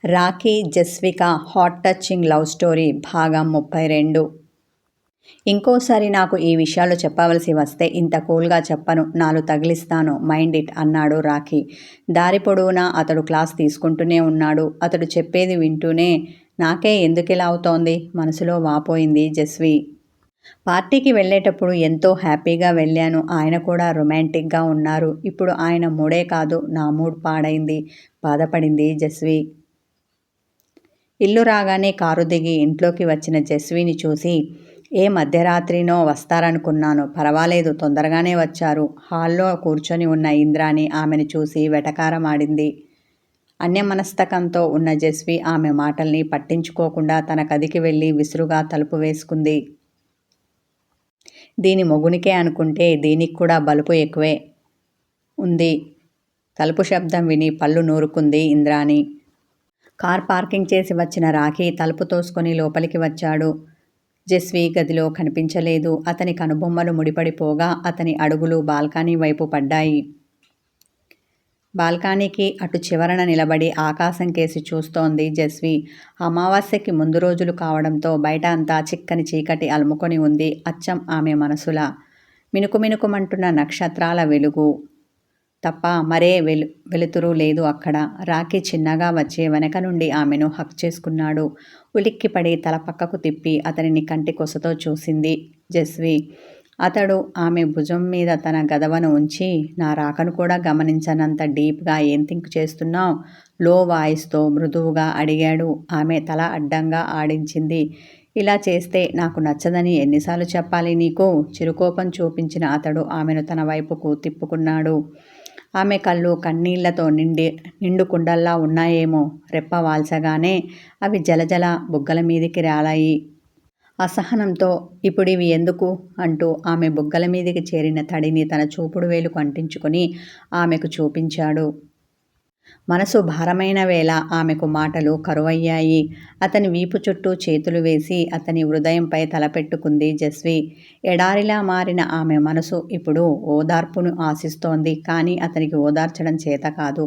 Rakhi Jasvika hot touching love story భాగం 32. ఇంకోసారి నాకు ఈ విషయాలు చెప్పవలసి వస్తే ఇంత కూల్గా చెప్పను, 4 తగిలిస్తాను, మైండ్ ఇట్ అన్నాడు రాఖీ. దారి పొడవునా అతడు క్లాస్ తీసుకుంటూనే ఉన్నాడు. అతడు చెప్పేది వింటూనే నాకే ఎందుకిలా అవుతోంది మనసులో వాపోయింది జస్వి. పార్టీకి వెళ్ళేటప్పుడు ఎంతో హ్యాపీగా వెళ్ళాను. ఆయన కూడా రొమాంటిక్గా ఉన్నారు. ఇప్పుడు ఆయన మూడే కాదు, నా మూడ్ పాడైంది, బాధపడింది జస్వి. ఇల్లు రాగానే కారు దిగి ఇంట్లోకి వచ్చిన జస్విని చూసి, ఏ మధ్యరాత్రినో వస్తారనుకున్నాను, పర్వాలేదు తొందరగానే వచ్చారు. హాల్లో కూర్చొని ఉన్న ఇంద్రాణి ఆమెను చూసి వెటకారమాడింది. అన్యమనస్తకంతో ఉన్న జస్వి ఆమె మాటల్ని పట్టించుకోకుండా తన గదికి వెళ్ళి విసురుగా తలుపు వేసుకుంది. దీని మొగునికే అనుకుంటే దీనికి కూడా బలుపు ఎక్కువే ఉంది. తలుపు శబ్దం విని పళ్ళు నూరుకుంది ఇంద్రాణి. కార్ పార్కింగ్ చేసి వచ్చిన రాఖీ తలుపు తోసుకొని లోపలికి వచ్చాడు. జస్వి గదిలో కనిపించలేదు. అతని కనుబొమ్మలు ముడిపడిపోగా అతని అడుగులు బాల్కనీ వైపు పడ్డాయి. బాల్కనీకి అటు చివరన నిలబడి ఆకాశం కేసి చూస్తోంది జస్వి. అమావాస్యకి ముందు రోజులు కావడంతో బయట అంతా చిక్కని చీకటి అలుముకొని ఉంది. అచ్చం ఆమె మనసులా. మినుకుమినుకుమంటున్న నక్షత్రాల వెలుగు తప్ప మరే వెలుతురు లేదు అక్కడ. రాఖీ చిన్నగా వచ్చే వెనక నుండి ఆమెను హక్ చేసుకున్నాడు. ఉలిక్కిపడి తల పక్కకు తిప్పి అతనిని కంటి కొసతో చూసింది జస్వి. అతడు ఆమె భుజం మీద తన గదవను ఉంచి, నా రాకను కూడా గమనించనంత డీప్గా ఏం థింక్ చేస్తున్నావు? లో వాయిస్తో మృదువుగా అడిగాడు. ఆమె తల అడ్డంగా ఆడించింది. ఇలా చేస్తే నాకు నచ్చదని ఎన్నిసార్లు చెప్పాలి నీకు? చిరుకోపం చూపించిన అతడు ఆమెను తన వైపుకు తిప్పుకున్నాడు. ఆమె కళ్ళు కన్నీళ్లతో నిండు కుండల్లా ఉన్నాయేమో. రెప్ప వాల్చగానే అవి జలజల బుగ్గల మీదికి రాలాయి. అసహనంతో ఇప్పుడివి ఎందుకు అంటూ ఆమె బుగ్గల మీదికి చేరిన తడిని తన చూపుడు వేలుకు అంటించుకొని ఆమెకు చూపించాడు. మనసు భారమైన వేళ ఆమెకు మాటలు కరువయ్యాయి. అతని వీపు చుట్టూ చేతులు వేసి అతని హృదయంపై తలపెట్టుకుంది జస్వి. ఎడారిలా మారిన ఆమె మనసు ఇప్పుడు ఓదార్పును ఆశిస్తోంది. కానీ అతనికి ఓదార్చడం చేత కాదు.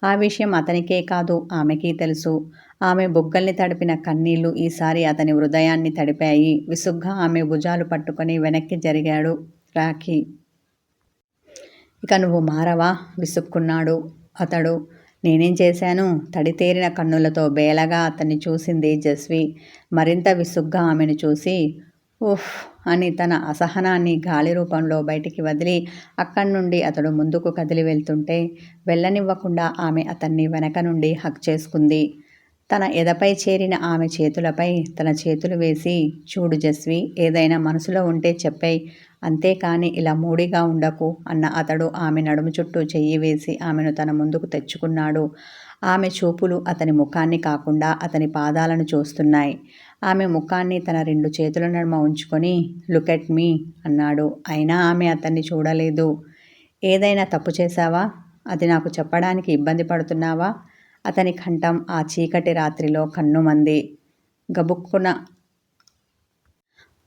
ఆ విషయం అతనికే కాదు, ఆమెకి తెలుసు. ఆమె బుగ్గల్ని తడిపిన కన్నీళ్లు ఈసారి అతని హృదయాన్ని తడిపాయి. విసుగ్గా ఆమె భుజాలు పట్టుకొని వెనక్కి జరిగాడు రాఖీ. ఇక నువ్వు మారవా? విసుక్కున్నాడు అతడు. నేనేం చేశాను? తడితేరిన కన్నులతో బేలగా అతన్ని చూసింది జస్వి. మరింత విసుగ్గా ఆమెను చూసి ఉఫ్ అని తన అసహనాన్ని గాలి రూపంలో బయటికి వదిలి అక్కడి నుండి అతడు ముందుకు కదిలి వెళ్తుంటే వెళ్ళనివ్వకుండా ఆమె అతన్ని వెనక నుండి హక్ చేసుకుంది. తన ఎదపై చేరిన ఆమె చేతులపై తన చేతులు వేసి, చూడు జస్వి, ఏదైనా మనసులో ఉంటే చెప్పేయ్, అంతేకాని ఇలా మూడిగా ఉండకు అన్న అతడు ఆమె నడుము చుట్టూ చెయ్యి వేసి ఆమెను తన ముందుకు తెచ్చుకున్నాడు. ఆమె చూపులు అతని ముఖాన్ని కాకుండా అతని పాదాలను చూస్తున్నాయి. ఆమె ముఖాన్ని తన 2 చేతుల నడుమ ఉంచుకొని లుక్ ఎట్ మీ అన్నాడు. అయినా ఆమె అతన్ని చూడలేదు. ఏదైనా తప్పు చేశావా? అది నాకు చెప్పడానికి ఇబ్బంది పడుతున్నావా? అతని కంఠం ఆ చీకటి రాత్రిలో కన్నుమంది. గబుక్కున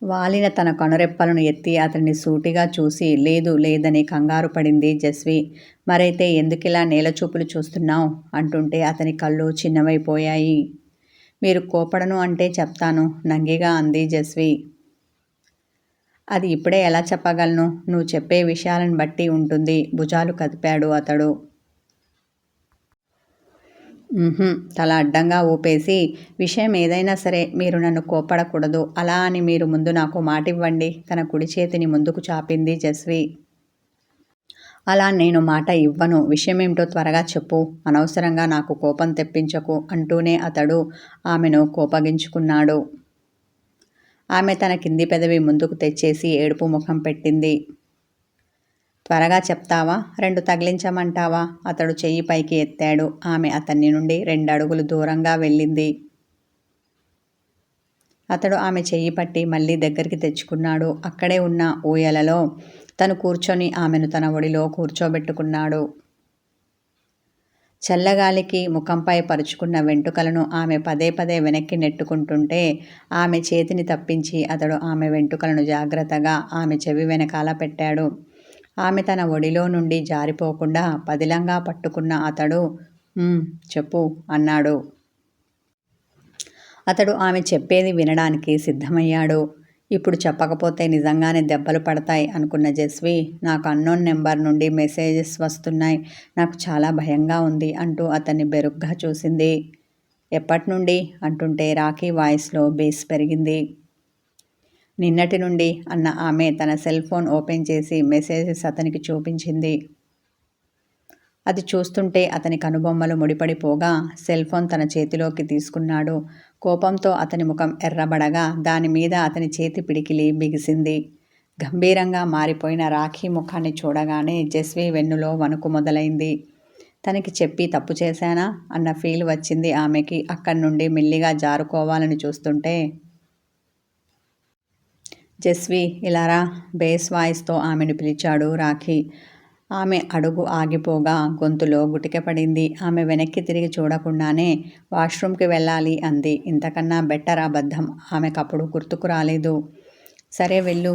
వాలిన తన కనురెప్పలను ఎత్తి అతన్ని సూటిగా చూసి లేదు లేదని కంగారు పడింది జస్వి. మరైతే ఎందుకిలా నేలచూపులు చూస్తున్నావు అంటుంటే అతని కళ్ళు చిన్నవైపోయాయి. మీరు కోపడను అంటే చెప్తాను, నంగిగా అంది జస్వి. అది ఇప్పుడే ఎలా చెప్పగలను? నువ్వు చెప్పే విషయాలను బట్టి ఉంటుంది. భుజాలు కదిపాడు అతడు. తల అడ్డంగా ఊపేసి, విషయం ఏదైనా సరే మీరు నన్ను కోప్పడకూడదు. అలా అని మీరు ముందు నాకు మాటివ్వండి. తన కుడి చేతిని ముందుకు చాపింది జస్వి. అలా నేను మాట ఇవ్వను. విషయమేమిటో త్వరగా చెప్పు. అనవసరంగా నాకు కోపం తెప్పించకు అంటూనే అతడు ఆమెను కోపగించుకున్నాడు. ఆమె తన కింది పెదవి ముందుకు తెచ్చేసి ఏడుపు ముఖం పెట్టింది. త్వరగా చెప్తావా? 2 తగిలించమంటావా? అతడు చెయ్యి పైకి ఎత్తాడు. ఆమె అతన్ని నుండి 2 అడుగులు దూరంగా వెళ్ళింది. అతడు ఆమె చెయ్యి పట్టి మళ్ళీ దగ్గరికి తెచ్చుకున్నాడు. అక్కడే ఉన్న ఊయలలో తను కూర్చొని ఆమెను తన ఒడిలో కూర్చోబెట్టుకున్నాడు. చల్లగాలికి ముఖంపై పరుచుకున్న వెంట్రుకలను ఆమె పదే పదే వెనక్కి నెట్టుకుంటుంటే ఆమె చేతిని తప్పించి అతడు ఆమె వెంట్రుకలను జాగ్రత్తగా ఆమె చెవి వెనకాల పెట్టాడు. ఆమె తన ఒడిలో నుండి జారిపోకుండా పదిలంగా పట్టుకున్న అతడు చెప్పు అన్నాడు. అతడు ఆమె చెప్పేది వినడానికి సిద్ధమయ్యాడు. ఇప్పుడు చెప్పకపోతే నిజంగానే దెబ్బలు పడతాయి అనుకున్న జస్వి, నాకు అన్నోన్ నెంబర్ నుండి మెసేజెస్ వస్తున్నాయి, నాకు చాలా భయంగా ఉంది అంటూ అతన్ని బెరుగ్గా చూసింది. ఎప్పటి నుండి అంటుంటే రాఖీ వాయిస్లో బేస్ పెరిగింది. నిన్నటి నుండి అన్న ఆమె తన సెల్ ఫోన్ ఓపెన్ చేసి మెసేజెస్ అతనికి చూపించింది. అది చూస్తుంటే అతని కనుబొమ్మలు ముడిపడిపోగా సెల్ ఫోన్ తన చేతిలోకి తీసుకున్నాడు. కోపంతో అతని ముఖం ఎర్రబడగా దాని మీద అతని చేతి పిడికిలి బిగిసింది. గంభీరంగా మారిపోయిన రాఖీ ముఖాన్ని చూడగానే జస్వి వెన్నులో వణుకు మొదలైంది. తనకి చెప్పి తప్పు చేశానా అన్న ఫీల్ వచ్చింది ఆమెకి. అక్కడి నుండి మెల్లిగా జారుకోవాలని చూస్తుంటే, జస్వి ఇలారా బేస్ వాయిస్తో ఆమెను పిలిచాడు రాఖీ. ఆమె అడుగు ఆగిపోగా గొంతులో గుటికపడింది. ఆమె వెనక్కి తిరిగి చూడకుండానే వాష్రూమ్కి వెళ్ళాలి అంది. ఇంతకన్నా బెటర్ అబద్ధం ఆమెకప్పుడు గుర్తుకు రాలేదు. సరే వెళ్ళు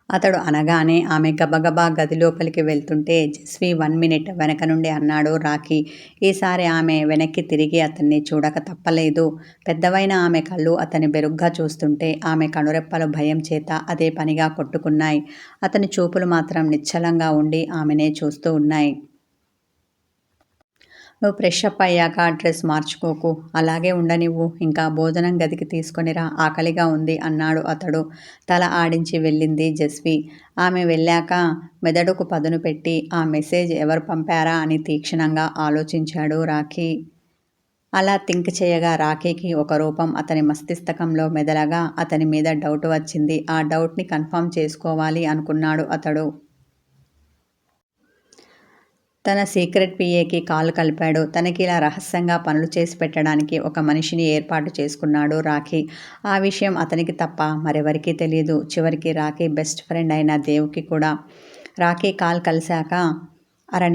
అతడు అనగానే ఆమె గబగబా గదిలోపలికి వెళ్తుంటే జస్వి 1 మినిట్ వెనక నుండి అన్నాడు రాఖీ. ఈసారి ఆమె వెనక్కి తిరిగి అతన్ని చూడక తప్పలేదు. పెద్దవైన ఆమె కళ్ళు అతని బెరుగ్గా చూస్తుంటే ఆమె కనురెప్పలు భయం చేత అదే పనిగా కొట్టుకున్నాయి. అతని చూపులు మాత్రం నిశ్చలంగా ఉండి ఆమెనే చూస్తూ ఉన్నాయి. నువ్వు ఫ్రెష్ అప్ అయ్యాక డ్రెస్ మార్చుకోకు, అలాగే ఉండనివ్వు, ఇంకా భోజనం గదికి తీసుకొనిరా, ఆకలిగా ఉంది అన్నాడు అతడు. తల ఆడించి వెళ్ళింది జస్వి. ఆమె వెళ్ళాక మెదడుకు పదును పెట్టి ఆ మెసేజ్ ఎవరు పంపారా అని తీక్షణంగా ఆలోచించాడు రాఖీ. అలా థింక్ చేయగా రాఖీకి ఒక రూపం అతని మస్తిష్కంలో మెదలగా అతని మీద డౌట్ వచ్చింది. ఆ డౌట్ని కన్ఫర్మ్ చేసుకోవాలి అనుకున్నాడు అతడు. తన సీక్రెట్ పిఏకి కాల్ కలిపాడు. తనకిలా రహస్యంగా పనులు చేసి పెట్టడానికి ఒక మనిషిని ఏర్పాటు చేసుకున్నాడు రాఖీ. ఆ విషయం అతనికి తప్ప మరెవరికీ తెలియదు. చివరికి రాఖీ బెస్ట్ ఫ్రెండ్ అయిన దేవ్కి కూడా. రాఖీ కాల్ కలిశాక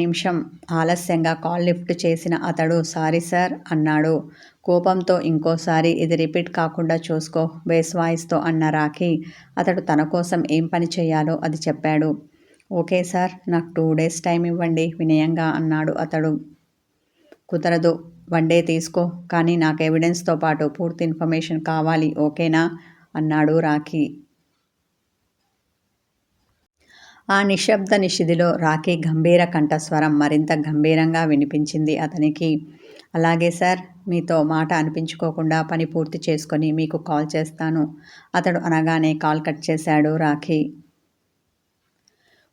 నిమిషం ఆలస్యంగా కాల్ లిఫ్ట్ చేసిన అతడు సారీ సార్ అన్నాడు. కోపంతో ఇంకోసారి ఇది రిపీట్ కాకుండా చూసుకో బేస్ వాయిస్తో అన్న రాఖీ అతడు తన కోసం ఏం పని చేయాలో అది చెప్పాడు. ఓకే సార్, నాకు 2 days టైం ఇవ్వండి వినయంగా అన్నాడు అతడు. కుదరదు, 1 day తీసుకో, కానీ నాకు ఎవిడెన్స్తో పాటు పూర్తి ఇన్ఫర్మేషన్ కావాలి, ఓకేనా అన్నాడు రాఖీ. ఆ నిశ్శబ్ద నిశిదిలో రాఖీ గంభీర కంఠస్వరం మరింత గంభీరంగా వినిపించింది అతనికి. అలాగే సార్, మీతో మాట అనిపించుకోకుండా పని పూర్తి చేసుకొని మీకు కాల్ చేస్తాను అతడు అనగానే కాల్ కట్ చేశాడు రాఖీ.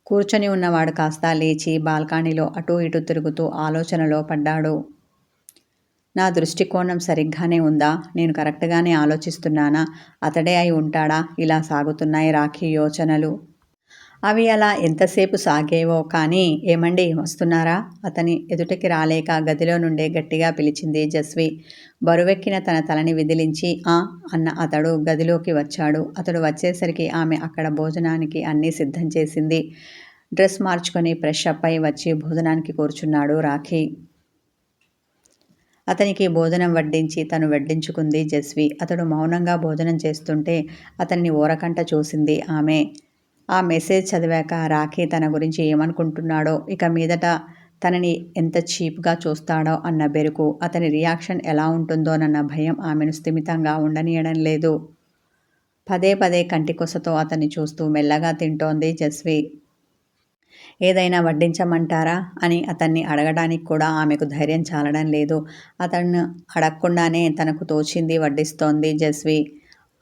కూర్చొని ఉన్నవాడు కాస్త లేచి బాల్కనీలో అటూ ఇటూ తిరుగుతూ ఆలోచనలో పడ్డాడు. నా దృష్టికోణం సరిగ్గానే ఉందా, నేను కరెక్ట్గానే ఆలోచిస్తున్నానా, అతడే అయి ఉంటాడా, ఇలా సాగుతున్నాయి రాఖీ యోచనలు. అవి అలా ఎంతసేపు సాగేవో కానీ ఏమండి వస్తున్నారా అతని ఎదుటికి రాలేక గదిలో నుండే గట్టిగా పిలిచింది జస్వి. బరువెక్కిన తన తలని విదిలించి అన్న అతడు గదిలోకి వచ్చాడు. అతడు వచ్చేసరికి ఆమె అక్కడ భోజనానికి అన్నీ సిద్ధం చేసింది. డ్రెస్ మార్చుకొని ఫ్రెష్ అప్ అయి వచ్చి భోజనానికి కూర్చున్నాడు రాఖీ. అతనికి భోజనం వడ్డించి తను వడ్డించుకుంది జస్వి. అతడు మౌనంగా భోజనం చేస్తుంటే అతన్ని ఓరకంట చూసింది ఆమె. ఆ మెసేజ్ చదివాక రాఖీ తన గురించి ఏమనుకుంటున్నాడో, ఇక మీదట తనని ఎంత చీప్గా చూస్తాడో అన్న బెరుకు, అతని రియాక్షన్ ఎలా ఉంటుందోనన్న భయం ఆమెను స్థిమితంగా ఉండనీయడం లేదు. పదే పదే కంటికొసతో అతన్ని చూస్తూ మెల్లగా తింటోంది జస్వి. ఏదైనా వడ్డించమంటారా అని అతన్ని అడగడానికి కూడా ఆమెకు ధైర్యం చాలడం లేదు. అతన్ని అడగకుండానే తనకు తోచింది వడ్డిస్తోంది జస్వి.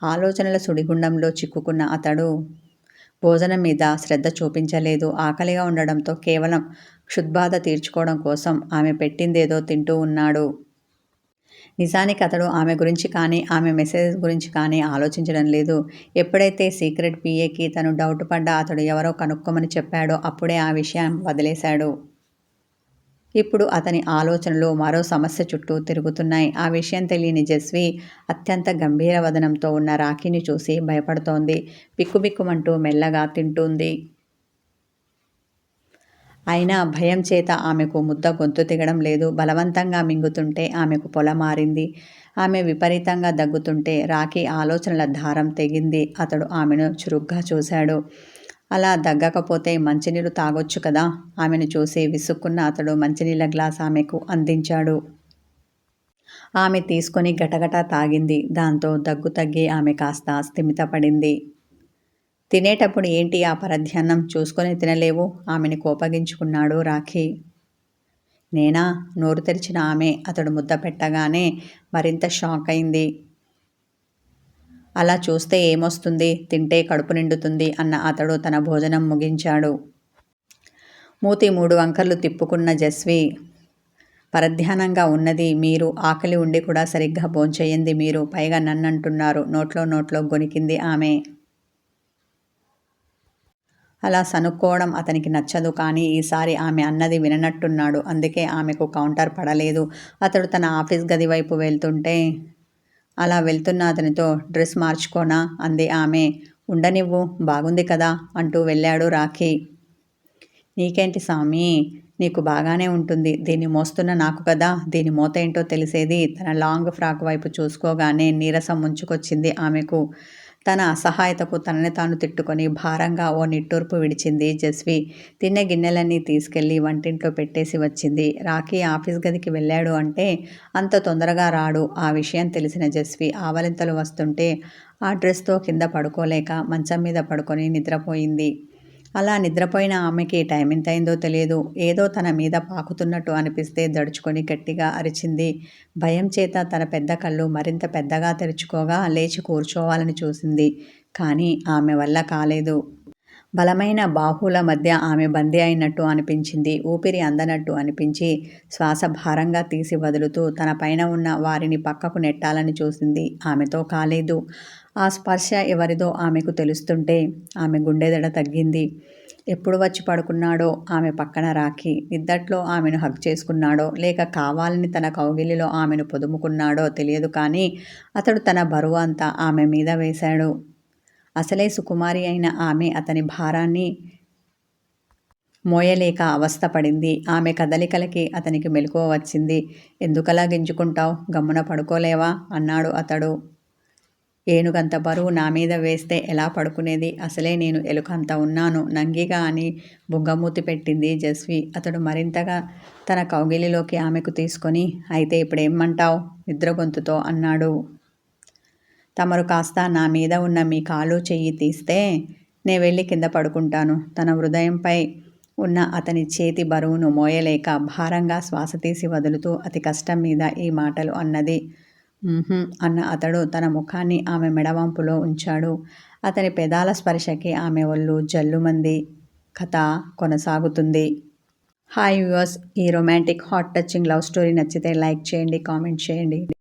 ఆలోచనల సుడిగుండంలో చిక్కుకున్న అతడు భోజనం మీద శ్రద్ధ చూపించలేదు. ఆకలిగా ఉండడంతో కేవలం క్షుద్బాధ తీర్చుకోవడం కోసం ఆమె పెట్టిందేదో తింటూ ఉన్నాడు. నిజానికి అతడు ఆమె గురించి కానీ ఆమె మెసేజ్ గురించి కానీ ఆలోచించడం లేదు. ఎప్పుడైతే సీక్రెట్ పిఏకి తను డౌట్ పడ్డా అతడు ఎవరో కనుక్కోమని చెప్పాడో అప్పుడే ఆ విషయం వదిలేశాడు. ఇప్పుడు అతని ఆలోచనలు మరో సమస్య చుట్టూ తిరుగుతున్నాయి. ఆ విషయం తెలియని జస్వి అత్యంత గంభీర వదనంతో ఉన్న రాఖీని చూసి భయపడుతోంది. బిక్కుబిక్కుమంటూ మెల్లగా తింటుంది. అయినా భయం చేత ఆమెకు ముద్ద గొంతు దిగడం లేదు. బలవంతంగా మింగుతుంటే ఆమెకు పొల మారింది. ఆమె విపరీతంగా దగ్గుతుంటే రాఖీ ఆలోచనల దారం తెగింది. అతడు ఆమెను చురుగ్గా చూశాడు. అలా దగ్గకపోతే మంచినీళ్ళు తాగొచ్చు కదా. ఆమెను చూసి విసుక్కున్న అతడు మంచినీళ్ళ గ్లాస్ ఆమెకు అందించాడు. ఆమె తీసుకొని గటగటా తాగింది. దాంతో దగ్గు తగ్గి ఆమె కాస్త స్థిమితపడింది. తినేటప్పుడు ఏంటి ఆ పరధ్యాన్నం, చూసుకొని తినలేవు? ఆమెని కోపగించుకున్నాడు రాఖీ. నేనా? నోరు తెరిచిన ఆమె అతడు ముద్ద పెట్టగానే మరింత షాక్ అయింది. అలా చూస్తే ఏమొస్తుంది, తింటే కడుపు నిండుతుంది అన్న అతడు తన భోజనం ముగించాడు. మూతి 3 వంకర్లు తిప్పుకున్న జస్వి, పరధ్యానంగా ఉన్నది మీరు, ఆకలి ఉండి కూడా సరిగ్గా భోంచెయ్యంది మీరు, పైగా నన్నంటున్నారు. నోట్లో గొణికింది ఆమె. అలా సనుక్కోవడం అతనికి నచ్చదు. కానీ ఈసారి ఆమె అన్నది విననట్టున్నాడు. అందుకే ఆమెకు కౌంటర్ పడలేదు. అతడు తన ఆఫీస్ గది వైపు వెళ్తుంటే అలా వెళ్తున్న అతనితో డ్రెస్ మార్చుకోనా అంది ఆమె. ఉండనివ్వు, బాగుంది కదా అంటూ వెళ్ళాడు రాఖీ. నీకేంటి సామీ, నీకు బాగానే ఉంటుంది. దీన్ని మోస్తున్న నాకు కదా దీని మోత ఏంటో తెలిసేది. తన లాంగ్ ఫ్రాక్ వైపు చూసుకోగానే నీరసం ముంచుకొచ్చింది ఆమెకు. తన అసహాయతకు తనని తాను తిట్టుకొని భారంగా ఓ నిట్టూర్పు విడిచింది జస్వి. తిన్న గిన్నెలన్నీ తీసుకెళ్లి వంటింట్లో పెట్టేసి వచ్చింది. రాఖీ ఆఫీస్ గదికి వెళ్ళాడు అంటే అంత తొందరగా రాడు. ఆ విషయం తెలిసిన జస్వి ఆవలింతలు వస్తుంటే ఆ డ్రెస్తో కింద పడుకోలేక మంచం మీద పడుకొని నిద్రపోయింది. అలా నిద్రపోయిన ఆమెకి టైం ఎంతైందో తెలియదు. ఏదో తన మీద పాకుతున్నట్టు అనిపిస్తే దడుచుకొని గట్టిగా అరిచింది. భయం చేత తన పెద్ద కళ్ళు మరింత పెద్దగా తెరుచుకోగా లేచి కూర్చోవాలని చూసింది. కానీ ఆమె వల్ల కాలేదు. బలమైన బాహువుల మధ్య ఆమె బందీ అయినట్టు అనిపించింది. ఊపిరి అందనట్టు అనిపించి శ్వాస భారంగా తీసి వదులుతూ తన పైన ఉన్న వారిని పక్కకు నెట్టాలని చూసింది. ఆమెతో కాలేదు. ఆ స్పర్శ ఎవరిదో ఆమెకు తెలుస్తుంటే ఆమె గుండెదడ తగ్గింది. ఎప్పుడు వచ్చి పడుకున్నాడో ఆమె పక్కన రాఖీ. నిద్దట్లో ఆమెను హగ్ చేసుకున్నాడో లేక కావాలని తన కౌగిలిలో ఆమెను పొదుముకున్నాడో తెలియదు. కానీ అతడు తన బరువు అంతా ఆమె మీద వేశాడు. అసలే సుకుమారి అయిన ఆమె అతని భారాన్ని మోయలేక అవస్థపడింది. ఆమె కదలికలకి అతనికి మెలకువ వచ్చింది. ఎందుకలా గింజుకుంటావ్, గమ్మున పడుకోలేవా అన్నాడు అతడు. ఏనుగంత బరువు నా మీద వేస్తే ఎలా పడుకునేది? అసలే నేను ఎలుకంత ఉన్నాను నంగిగా అని బుంగమూతి పెట్టింది జస్వి. అతడు మరింతగా తన కౌగిలిలోకి ఆమెకు తీసుకొని, అయితే ఇప్పుడేమంటావ్ నిద్ర గొంతుతో అన్నాడు. తమరు కాస్త నా మీద ఉన్న మీ కాలు చెయ్యి తీస్తే నే వెళ్ళి కింద పడుకుంటాను. తన హృదయంపై ఉన్న అతని చేతి బరువును మోయలేక భారంగా శ్వాస తీసి వదులుతూ అతి కష్టం మీద ఈ మాటలు అన్నది. అన్న అతడు తన ముఖాన్ని ఆమె మెడవంపులో ఉంచాడు. అతని పెదాల స్పర్శకి ఆమె ఒళ్ళు జల్లుమంది. కథ కొనసాగుతుంది. హాయ్ వ్యూవర్స్, ఈ romantic heart touching love story నచ్చితే లైక్ చేయండి, కామెంట్ చేయండి.